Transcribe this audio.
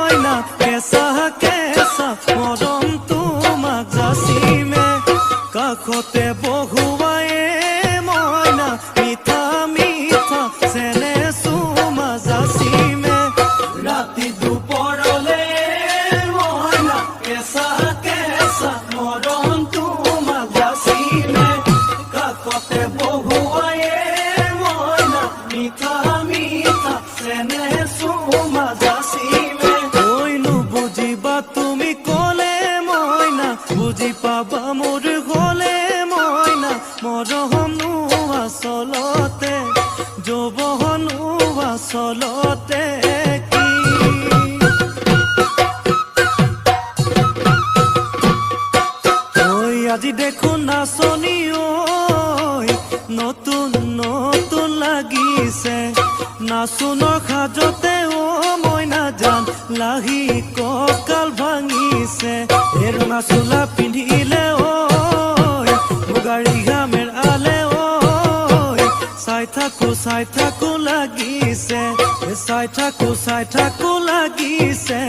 মইনা কেঁচা কেঁচা মৰম তোমাক যাচিমে কাষতে বহুৱাই মইনা মিঠা মিঠা চেনে চুমা যাচিমে ৰাতি দুপৰলে মইনা কেঁচা কেঁচা মৰম তোমাক যাচিমে কাষতে বহুৱাই মইনা মিঠা মিঠা চেনে চুমা যাচিমে কৈনো বুজিবা তুমি ক'লে মইনা বুজি পাবা মোৰ গ'লে মইনা মৰমনো আচলতে যৌৱনো আচলতে কি ঐ আজি দেখোন নাচনি ঐ নতুন নতুন লাগিছে নাচোনৰ সাজতে মইনা জান লাহি কঁকাল ভাঙিছে এই ৰঙা চোলা পিন্ধিলে মুগাৰী ঘামেৰ আলে চাই থাকো লাগিছে চাই থাকো লাগিছে